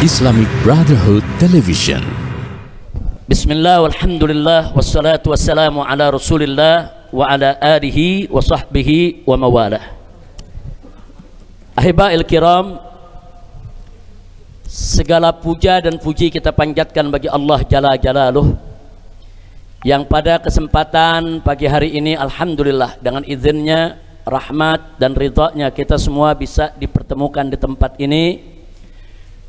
Islamic Brotherhood Television. Bismillah, walhamdulillah, wassalatu wassalamu ala rasulillah wa ala alihi wa sahbihi wa mawalah. Ahiba'il kiram, segala puja dan puji kita panjatkan bagi Allah Jalla Jalaluh, yang pada kesempatan pagi hari ini alhamdulillah dengan izinnya, rahmat dan ridhanya kita semua bisa dipertemukan di tempat ini.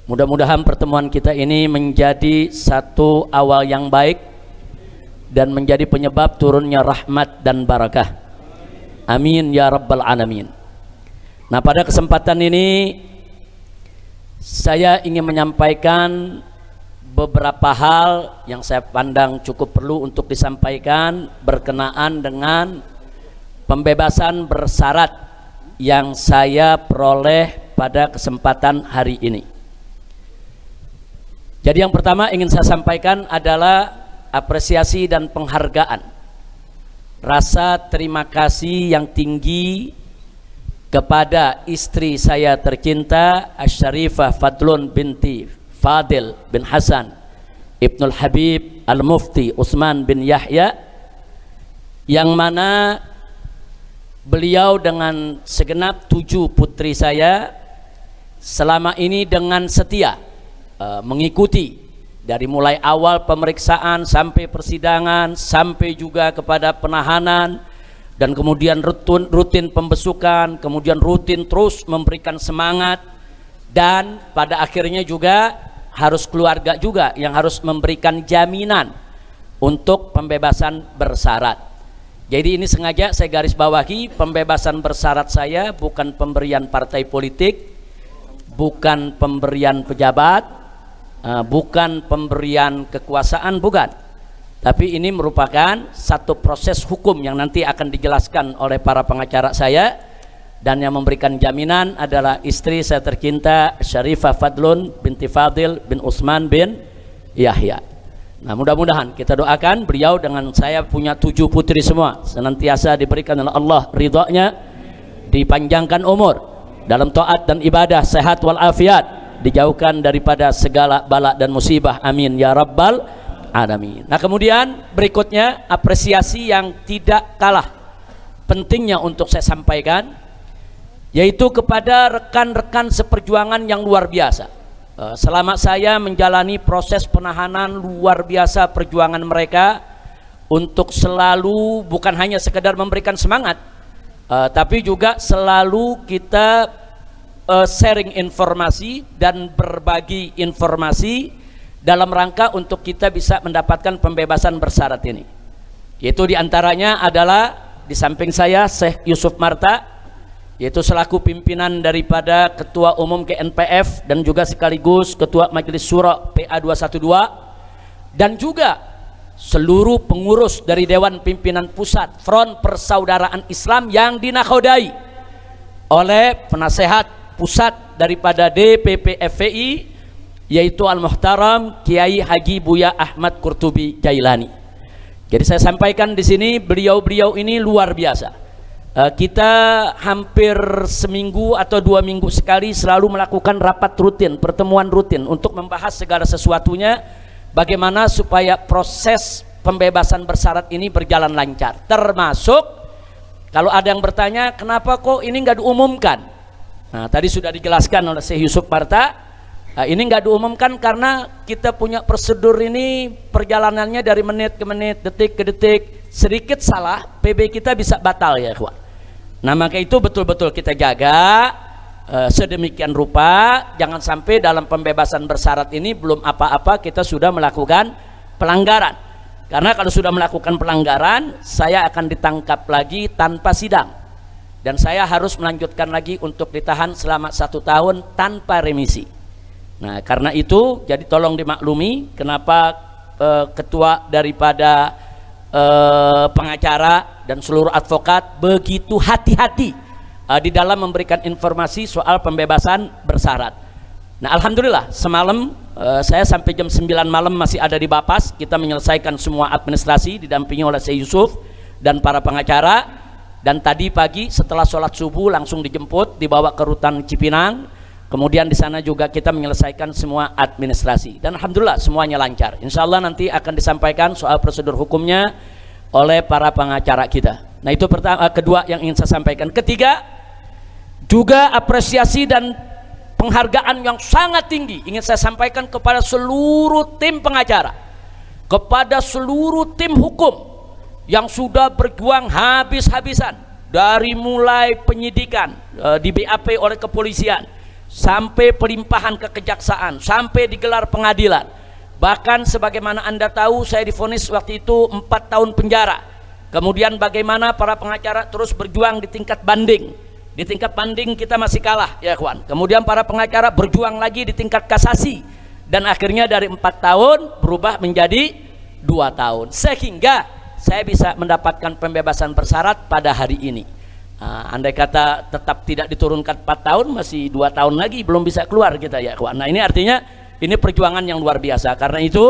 Mudah-mudahan pertemuan kita ini menjadi satu awal yang baik dan menjadi penyebab turunnya rahmat dan barakah. Amin ya rabbal alamin. Nah, pada kesempatan ini saya ingin menyampaikan beberapa hal yang saya pandang cukup perlu untuk disampaikan berkenaan dengan pembebasan bersyarat yang saya peroleh pada kesempatan hari ini. Jadi yang pertama ingin saya sampaikan adalah apresiasi dan penghargaan, rasa terima kasih yang tinggi kepada istri saya tercinta Asy-Syarifah Fadlun binti Fadil bin Hasan Ibnul Habib Al-Mufti Utsman bin Yahya, yang mana beliau dengan segenap 7 putri saya selama ini dengan setia mengikuti dari mulai awal pemeriksaan sampai persidangan, sampai juga kepada penahanan, dan kemudian rutin pembesukan, kemudian rutin terus memberikan semangat, dan pada akhirnya juga harus keluarga juga yang harus memberikan jaminan untuk pembebasan bersyarat. Jadi ini sengaja saya garis bawahi, pembebasan bersyarat saya bukan pemberian partai politik, bukan pemberian pejabat, bukan pemberian kekuasaan, bukan, tapi ini merupakan satu proses hukum yang nanti akan dijelaskan oleh para pengacara saya, dan yang memberikan jaminan adalah istri saya tercinta Syarifah Fadlun binti Fadil bin Utsman bin Yahya. Nah, mudah-mudahan kita doakan beliau dengan saya punya 7 putri semua senantiasa diberikan oleh Allah ridhonya, dipanjangkan umur dalam taat dan ibadah, sehat walafiat, dijauhkan daripada segala bala dan musibah, amin ya rabbal alamin. Nah, kemudian berikutnya apresiasi yang tidak kalah pentingnya untuk saya sampaikan, yaitu kepada rekan-rekan seperjuangan yang luar biasa. Selama saya menjalani proses penahanan, luar biasa perjuangan mereka untuk selalu bukan hanya sekedar memberikan semangat, tapi juga selalu kita sharing informasi dan berbagi informasi dalam rangka untuk kita bisa mendapatkan pembebasan bersyarat ini. Yaitu diantaranya adalah di samping saya Syekh Yusuf Marta, yaitu selaku pimpinan daripada Ketua Umum KNPF dan juga sekaligus Ketua Majelis Syuro PA 212, dan juga seluruh pengurus dari Dewan Pimpinan Pusat Front Persaudaraan Islam yang dinakodai oleh penasehat pusat daripada DPP FPI, yaitu Al-Muhtaram Kiai Haji Buya Ahmad Qurtubi Jailani. Jadi saya sampaikan di sini, beliau-beliau ini luar biasa. Kita hampir seminggu atau 2 minggu sekali selalu melakukan rapat rutin, pertemuan rutin untuk membahas segala sesuatunya, bagaimana supaya proses pembebasan bersyarat ini berjalan lancar. Termasuk kalau ada yang bertanya, kenapa kok ini nggak diumumkan? Nah, tadi sudah dijelaskan oleh Syekh Yusuf Marta, ini nggak diumumkan karena kita punya prosedur ini perjalanannya dari menit ke menit, detik ke detik. Sedikit salah, PB kita bisa batal ya ikhwan. Nah, maka itu betul-betul kita jaga sedemikian rupa, jangan sampai dalam pembebasan bersyarat ini belum apa-apa kita sudah melakukan pelanggaran. Karena kalau sudah melakukan pelanggaran, saya akan ditangkap lagi tanpa sidang, dan saya harus melanjutkan lagi untuk ditahan selama 1 tahun tanpa remisi. Nah, karena itu jadi tolong dimaklumi kenapa ketua daripada pengacara dan seluruh advokat begitu hati-hati di dalam memberikan informasi soal pembebasan bersyarat. Nah, alhamdulillah semalam saya sampai jam 9 malam masih ada di Bapas, kita menyelesaikan semua administrasi didampingi oleh Syekh Yusuf dan para pengacara. Dan tadi pagi setelah sholat subuh langsung dijemput, dibawa ke rutan Cipinang, Kemudian di sana juga kita menyelesaikan semua administrasi dan alhamdulillah semuanya lancar. Insya Allah nanti akan disampaikan soal prosedur hukumnya oleh para pengacara kita. Nah itu pertama, kedua yang ingin saya sampaikan. Ketiga, juga apresiasi dan penghargaan yang sangat tinggi ingin saya sampaikan kepada seluruh tim pengacara, kepada seluruh tim hukum yang sudah berjuang habis-habisan dari mulai penyidikan di BAP oleh kepolisian sampai pelimpahan ke kejaksaan sampai digelar pengadilan. Bahkan sebagaimana Anda tahu saya divonis waktu itu 4 tahun penjara. Kemudian bagaimana para pengacara terus berjuang di tingkat banding. Di tingkat banding kita masih kalah ya kawan. Kemudian para pengacara berjuang lagi di tingkat kasasi dan akhirnya dari 4 tahun berubah menjadi 2 tahun sehingga saya bisa mendapatkan pembebasan bersyarat pada hari ini. Andai kata tetap tidak diturunkan 4 tahun, masih 2 tahun lagi belum bisa keluar kita ya kawan. Nah ini artinya ini perjuangan yang luar biasa. Karena itu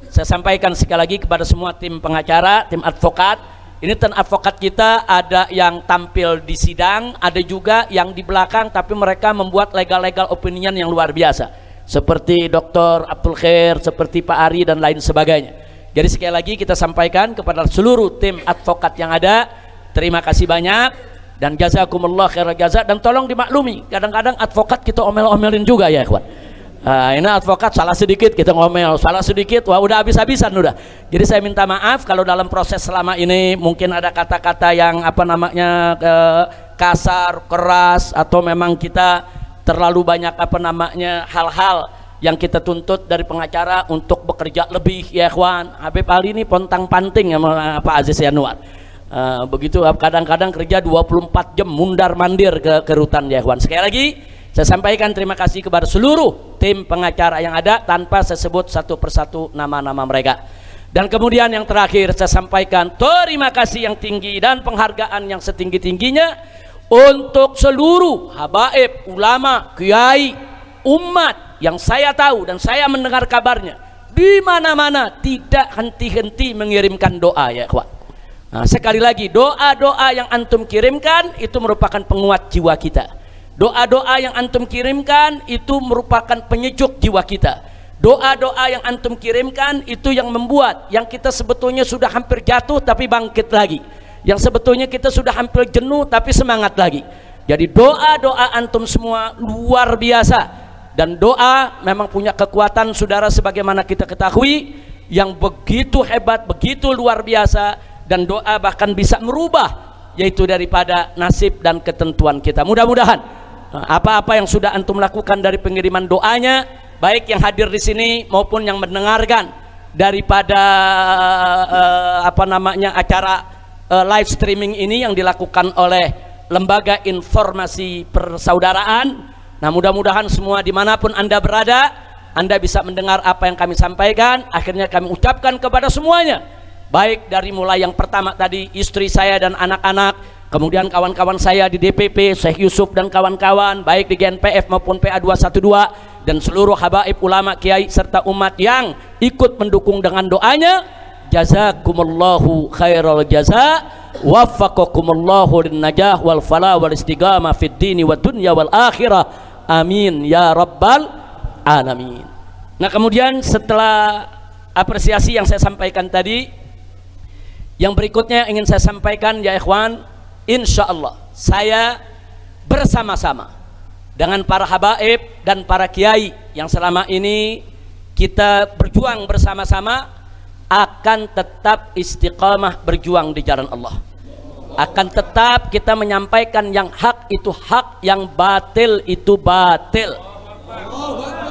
saya sampaikan sekali lagi kepada semua tim pengacara, tim advokat. Ini tim advokat kita ada yang tampil di sidang, ada juga yang di belakang tapi mereka membuat legal opinion yang luar biasa. Seperti Dr. Abdul Khair, seperti Pak Ari dan lain sebagainya. Jadi sekali lagi kita sampaikan kepada seluruh tim advokat yang ada, terima kasih banyak. Dan jazakumullah khairal jaza, dan tolong dimaklumi kadang-kadang advokat kita omel-omelin juga ya kawan. Ini advokat salah sedikit kita ngomel, salah sedikit wah udah habis-habisan udah. Jadi saya minta maaf kalau dalam proses selama ini mungkin ada kata-kata yang kasar, keras, atau memang kita terlalu banyak hal-hal yang kita tuntut dari pengacara untuk bekerja lebih ya kawan. Habib Ali ini pontang-panting sama Pak Aziz Yanuar. Begitu kadang-kadang kerja 24 jam mundar mandir ke rutan ya kawan. Sekali lagi saya sampaikan terima kasih kepada seluruh tim pengacara yang ada tanpa saya sebut satu persatu nama-nama mereka. Dan kemudian yang terakhir saya sampaikan terima kasih yang tinggi dan penghargaan yang setinggi-tingginya untuk seluruh habaib, ulama, kiai, umat yang saya tahu dan saya mendengar kabarnya di mana-mana tidak henti-henti mengirimkan doa ya kawan. Nah, sekali lagi doa-doa yang antum kirimkan itu merupakan penguat jiwa kita. Doa-doa yang antum kirimkan itu merupakan penyejuk jiwa kita. Doa-doa yang antum kirimkan itu yang membuat yang kita sebetulnya sudah hampir jatuh tapi bangkit lagi. Yang sebetulnya kita sudah hampir jenuh tapi semangat lagi. Jadi doa-doa antum semua luar biasa. Dan doa memang punya kekuatan saudara sebagaimana kita ketahui yang begitu hebat, begitu luar biasa. Dan doa bahkan bisa merubah yaitu daripada nasib dan ketentuan kita. Mudah-mudahan apa-apa yang sudah antum lakukan dari pengiriman doanya, baik yang hadir di sini maupun yang mendengarkan daripada acara live streaming ini yang dilakukan oleh Lembaga Informasi Persaudaraan. Nah mudah-mudahan semua dimanapun Anda berada, Anda bisa mendengar apa yang kami sampaikan. Akhirnya kami ucapkan kepada semuanya, baik dari mulai yang pertama tadi istri saya dan anak-anak, kemudian kawan-kawan saya di DPP, Syekh Yusuf dan kawan-kawan, baik di GNPF maupun PA212, dan seluruh habaib, ulama, kiai serta umat yang ikut mendukung dengan doanya. Jazakumullahu khairal jaza, waffaqakumullahu lin najah wal falah wal istiqamah fid dini wad dunya wal akhirah. Amin ya rabbal alamin. Nah kemudian setelah apresiasi yang saya sampaikan tadi, yang berikutnya ingin saya sampaikan ya ikhwan, insya Allah saya bersama-sama dengan para habaib dan para kiai yang selama ini kita berjuang bersama-sama akan tetap istiqamah berjuang di jalan Allah. Akan tetap kita menyampaikan yang hak itu hak, yang batil itu batil.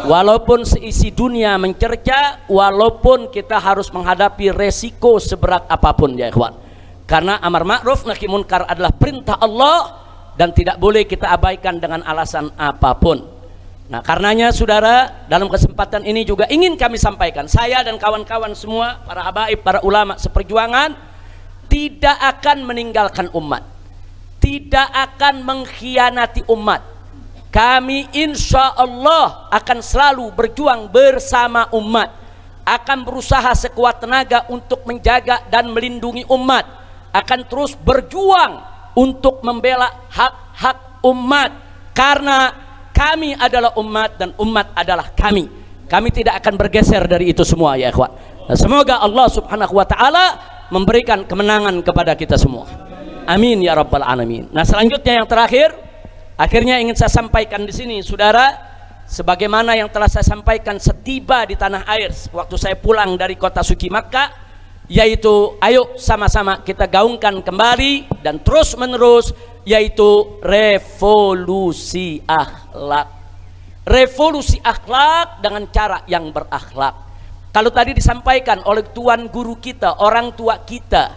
Walaupun seisi dunia mencerca, walaupun kita harus menghadapi resiko seberat apapun ya ikhwan. Karena amar ma'ruf nahi munkar adalah perintah Allah dan tidak boleh kita abaikan dengan alasan apapun. Nah karenanya saudara, dalam kesempatan ini juga ingin kami sampaikan, saya dan kawan-kawan semua, para habaib, para ulama seperjuangan, tidak akan meninggalkan umat, tidak akan mengkhianati umat. Kami insya Allah akan selalu berjuang bersama umat, akan berusaha sekuat tenaga untuk menjaga dan melindungi umat, akan terus berjuang untuk membela hak-hak umat. Karena kami adalah umat dan umat adalah kami. Kami tidak akan bergeser dari itu semua ya ikhwan. Semoga Allah subhanahu wa ta'ala memberikan kemenangan kepada kita semua. Amin ya rabbal alamin. Nah, selanjutnya yang terakhir, akhirnya ingin saya sampaikan di sini, saudara, sebagaimana yang telah saya sampaikan setiba di tanah air waktu saya pulang dari kota suci Makkah, yaitu ayo sama-sama kita gaungkan kembali dan terus menerus, yaitu revolusi akhlak. Revolusi akhlak dengan cara yang berakhlak. Kalau tadi disampaikan oleh tuan guru kita, orang tua kita,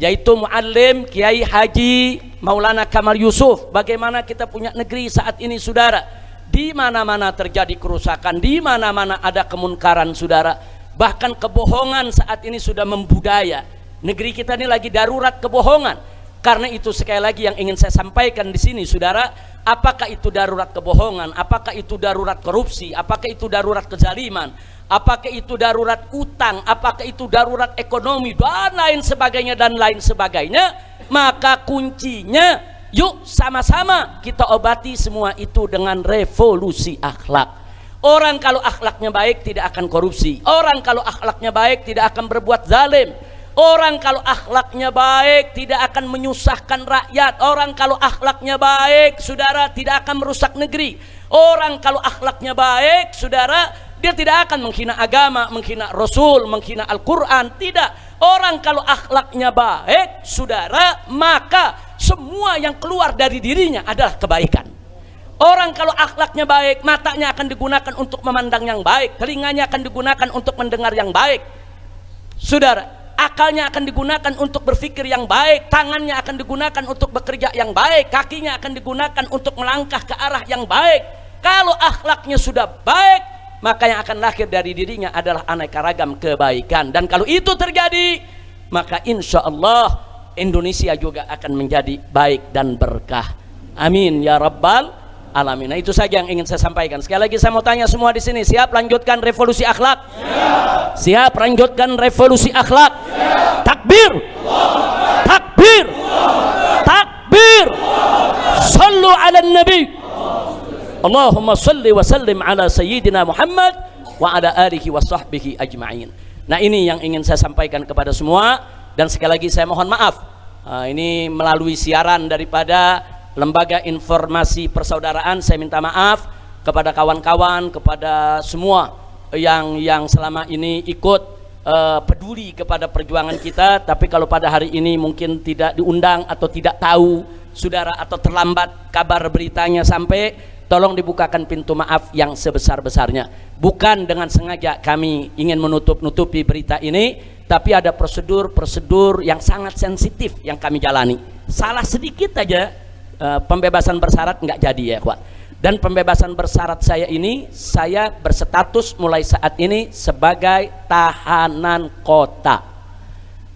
yaitu Muallim Kiai Haji Maulana Kamal Yusuf, bagaimana kita punya negeri saat ini saudara, di mana-mana terjadi kerusakan, di mana-mana ada kemunkaran saudara, bahkan kebohongan saat ini sudah membudaya. Negeri kita ini lagi darurat kebohongan. Karena itu sekali lagi yang ingin saya sampaikan di sini saudara, apakah itu darurat kebohongan, apakah itu darurat korupsi, apakah itu darurat kezaliman, apakah itu darurat utang, apakah itu darurat ekonomi dan lain sebagainya, maka kuncinya yuk sama-sama kita obati semua itu dengan revolusi akhlak. Orang kalau akhlaknya baik tidak akan korupsi, orang kalau akhlaknya baik tidak akan berbuat zalim, orang kalau akhlaknya baik tidak akan menyusahkan rakyat, orang kalau akhlaknya baik saudara tidak akan merusak negeri, orang kalau akhlaknya baik saudara dia tidak akan menghina agama, menghina Rasul, menghina Al-Quran. Tidak. Orang kalau akhlaknya baik, saudara, maka semua yang keluar dari dirinya adalah kebaikan. Orang kalau akhlaknya baik, matanya akan digunakan untuk memandang yang baik, telinganya akan digunakan untuk mendengar yang baik. Saudara, akalnya akan digunakan untuk berpikir yang baik, tangannya akan digunakan untuk bekerja yang baik, kakinya akan digunakan untuk melangkah ke arah yang baik. Kalau akhlaknya sudah baik, maka yang akan lahir dari dirinya adalah aneka ragam kebaikan. Dan kalau itu terjadi, maka insya Allah Indonesia juga akan menjadi baik dan berkah. Amin ya rabbal alamin. Nah, itu saja yang ingin saya sampaikan. Sekali lagi saya mau tanya semua di sini, siap lanjutkan revolusi akhlak? Siap lanjutkan revolusi akhlak? Takbir, takbir, takbir. Sallu ala nabi. Allahumma salli wa sallim ala sayyidina Muhammad wa ala alihi wa sahbihi ajma'in. Nah, ini yang ingin saya sampaikan kepada semua. Dan sekali lagi saya mohon maaf, ini melalui siaran daripada Lembaga Informasi Persaudaraan, saya minta maaf kepada kawan-kawan, kepada semua yang selama ini ikut peduli kepada perjuangan kita. Tapi kalau pada hari ini mungkin tidak diundang atau tidak tahu saudara, atau terlambat kabar beritanya sampai, tolong dibukakan pintu maaf yang sebesar-besarnya. Bukan dengan sengaja kami ingin menutup-nutupi berita ini, tapi ada prosedur-prosedur yang sangat sensitif yang kami jalani. Salah sedikit aja pembebasan bersyarat nggak jadi ya kawan. Dan pembebasan bersyarat saya ini, saya berstatus mulai saat ini sebagai tahanan kota.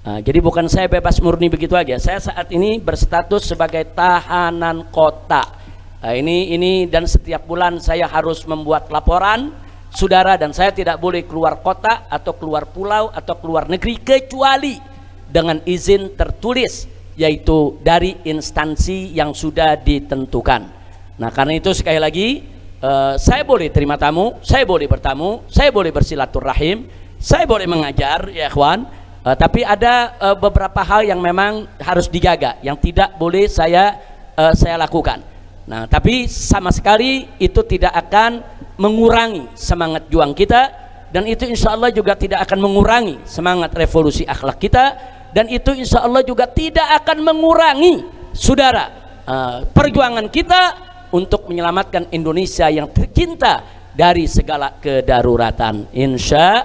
Jadi bukan saya bebas murni begitu aja. Saya saat ini berstatus sebagai tahanan kota. Ini dan setiap bulan saya harus membuat laporan saudara, dan saya tidak boleh keluar kota atau keluar pulau atau keluar negeri kecuali dengan izin tertulis, yaitu dari instansi yang sudah ditentukan. Nah, karena itu sekali lagi saya boleh terima tamu, saya boleh bertamu, saya boleh bersilaturahim, saya boleh mengajar ya kawan, tapi ada beberapa hal yang memang harus dijaga, yang tidak boleh saya lakukan. Nah, tapi sama sekali itu tidak akan mengurangi semangat juang kita, dan itu insya Allah juga tidak akan mengurangi semangat revolusi akhlak kita, dan itu insya Allah juga tidak akan mengurangi saudara perjuangan kita untuk menyelamatkan Indonesia yang tercinta dari segala kedaruratan insya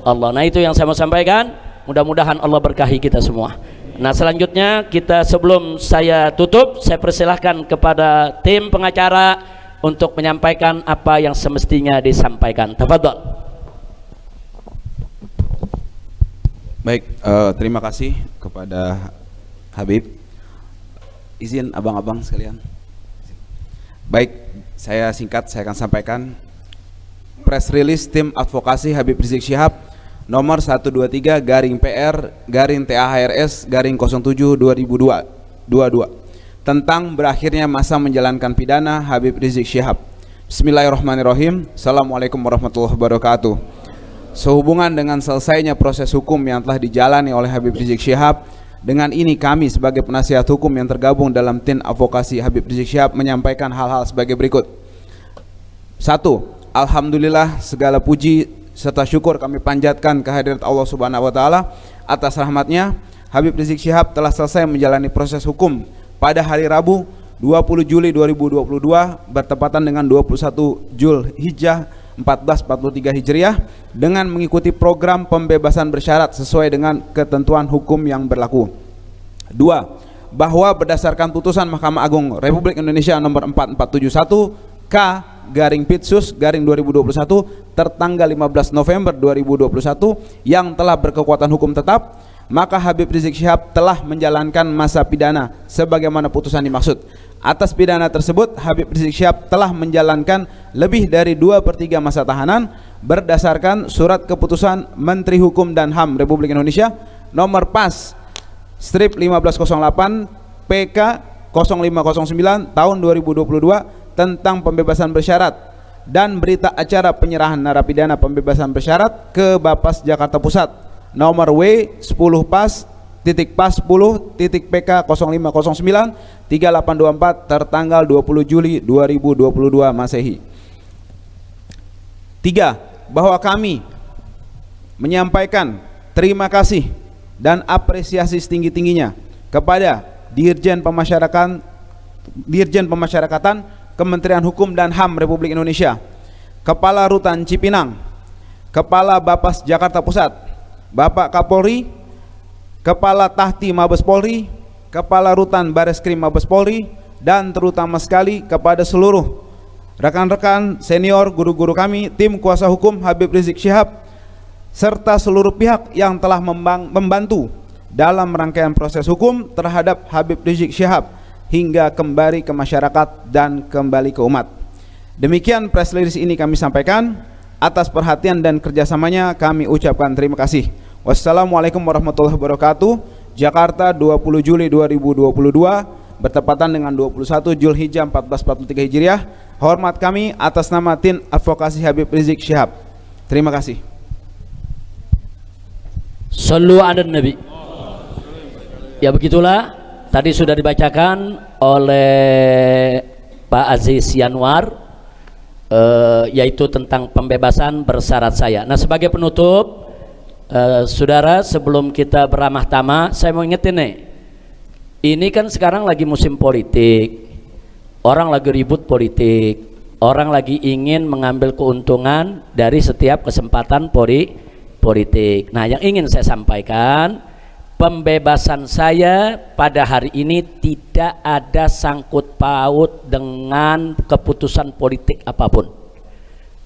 Allah. Nah, itu yang saya mau sampaikan. Mudah-mudahan Allah berkahi kita semua. Nah, selanjutnya kita, sebelum saya tutup, saya persilahkan kepada tim pengacara untuk menyampaikan apa yang semestinya disampaikan. Tafadhol. Baik, terima kasih kepada Habib. Izin abang-abang sekalian. Baik, saya singkat, saya akan sampaikan press release tim advokasi Habib Rizik Syihab nomor 123-PR-TAHRS-07-2022 tentang berakhirnya masa menjalankan pidana Habib Rizik Syihab. Bismillahirrahmanirrahim. Assalamualaikum warahmatullahi wabarakatuh. Sehubungan dengan selesainya proses hukum yang telah dijalani oleh Habib Rizik Syihab, dengan ini kami sebagai penasihat hukum yang tergabung dalam tim advokasi Habib Rizik Syihab menyampaikan hal-hal sebagai berikut. 1. Alhamdulillah, segala puji serta syukur kami panjatkan kehadirat Allah Subhanahu wa taala atas rahmatnya. Habib Rizik Syihab telah selesai menjalani proses hukum pada hari Rabu 20 Juli 2022 bertepatan dengan 21 Zulhijjah 1443 Hijriah dengan mengikuti program pembebasan bersyarat sesuai dengan ketentuan hukum yang berlaku. 2. Bahwa berdasarkan putusan Mahkamah Agung Republik Indonesia nomor 4471 K/Pitsus/2021 tertanggal 15 November 2021 yang telah berkekuatan hukum tetap, maka Habib Rizik Syihab telah menjalankan masa pidana sebagaimana putusan dimaksud. Atas pidana tersebut, Habib Rizik Syihab telah menjalankan lebih dari 2/3 masa tahanan berdasarkan surat keputusan Menteri Hukum dan HAM Republik Indonesia nomor PAS strip 1508 PK 0509 tahun 2022 tentang pembebasan bersyarat dan berita acara penyerahan narapidana pembebasan bersyarat ke Bapas Jakarta Pusat nomor W 10 PAS titik PAS 10 titik PK 0509 3824 tertanggal 20 Juli 2022 Masehi. 3. Bahwa kami menyampaikan terima kasih dan apresiasi setinggi-tingginya kepada Dirjen Pemasyarakatan Kementerian Hukum dan HAM Republik Indonesia, Kepala Rutan Cipinang, Kepala Bapas Jakarta Pusat, Bapak Kapolri, Kepala Tahti Mabes Polri, Kepala Rutan Bareskrim Mabes Polri, dan terutama sekali kepada seluruh rekan-rekan senior, guru-guru kami, tim kuasa hukum Habib Rizik Syihab, serta seluruh pihak yang telah membantu dalam rangkaian proses hukum terhadap Habib Rizik Syihab hingga kembali ke masyarakat dan kembali ke umat. Demikian press release ini kami sampaikan. Atas perhatian dan kerjasamanya kami ucapkan terima kasih. Wassalamualaikum warahmatullahi wabarakatuh. Jakarta 20 Juli 2022 bertepatan dengan 21 Zulhijjah 1443 Hijriah. Hormat kami atas nama tim advokasi Habib Rizik Syihab. Terima kasih. Sallu ala Nabi. Ya begitulah, tadi sudah dibacakan oleh Pak Aziz Yanwar, yaitu tentang pembebasan bersyarat saya. Nah, sebagai penutup, saudara, sebelum kita beramah tamah, saya mau ingetin nih, ini kan sekarang lagi musim politik, orang lagi ribut politik, orang lagi ingin mengambil keuntungan dari setiap kesempatan politik. Nah, yang ingin saya sampaikan, pembebasan saya pada hari ini tidak ada sangkut paut dengan keputusan politik apapun.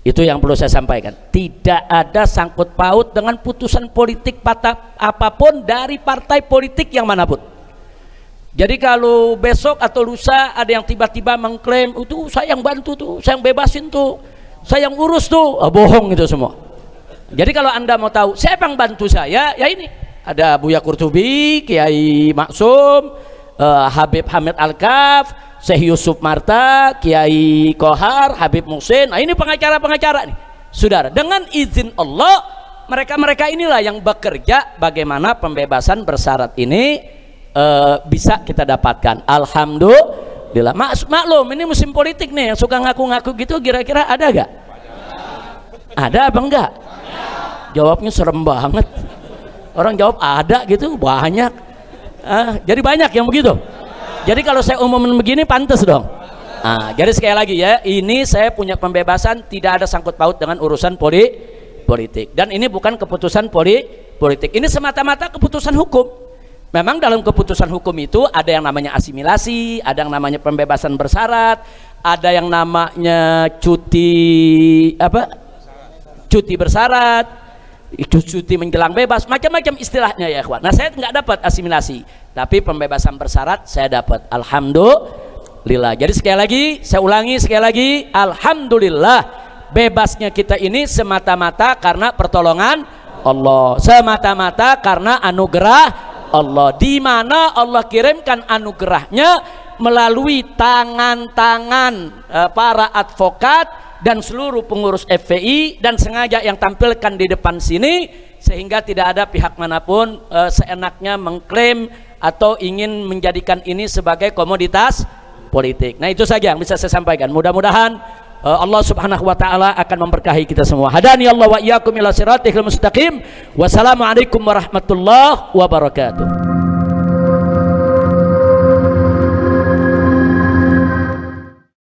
Itu yang perlu saya sampaikan. Tidak ada sangkut paut dengan putusan politik apapun dari partai politik yang manapun. Jadi kalau besok atau lusa ada yang tiba-tiba mengklaim itu saya yang bantu tuh, saya yang bebasin tuh, saya yang urus tuh, bohong itu semua. Jadi kalau Anda mau tahu siapa yang bantu saya, ya ini ada Buya Qurtubi, Kiai Maksum, Habib Hamid Al-Kaf, Syekh Yusuf Marta, Kiai Kohar, Habib Muhsin. Nah, ini pengacara-pengacara nih. Saudara, dengan izin Allah, mereka-mereka inilah yang bekerja bagaimana pembebasan bersyarat ini bisa kita dapatkan. Alhamdulillah. Maklum, ini musim politik nih, yang suka ngaku-ngaku gitu, kira-kira ada gak? Ada apa enggak? Jawabnya serem banget. Orang jawab ada gitu, banyak. Jadi banyak yang begitu. Jadi kalau saya umumin begini pantas dong. Jadi sekali lagi ya, ini saya punya pembebasan tidak ada sangkut paut dengan urusan politik. Dan ini bukan keputusan politik. Ini semata-mata keputusan hukum. Memang dalam keputusan hukum itu ada yang namanya asimilasi, ada yang namanya pembebasan bersyarat, ada yang namanya cuti bersyarat, cuti menjelang bebas, macam-macam istilahnya ya ikhwan. Nah, saya nggak dapat asimilasi, tapi pembebasan bersyarat saya dapat. Alhamdulillah. Jadi sekali lagi, saya ulangi sekali lagi, alhamdulillah, bebasnya kita ini semata-mata karena pertolongan Allah, semata-mata karena anugerah Allah, di mana Allah kirimkan anugerahnya melalui tangan-tangan para advokat dan seluruh pengurus FPI, dan sengaja yang tampilkan di depan sini sehingga tidak ada pihak manapun seenaknya mengklaim atau ingin menjadikan ini sebagai komoditas politik. Nah, itu saja yang bisa saya sampaikan. Mudah-mudahan Allah Subhanahu wa taala akan memberkahi kita semua. Hadani Allah wa iyyakum ila siratal mustaqim. Wassalamualaikum warahmatullahi wabarakatuh.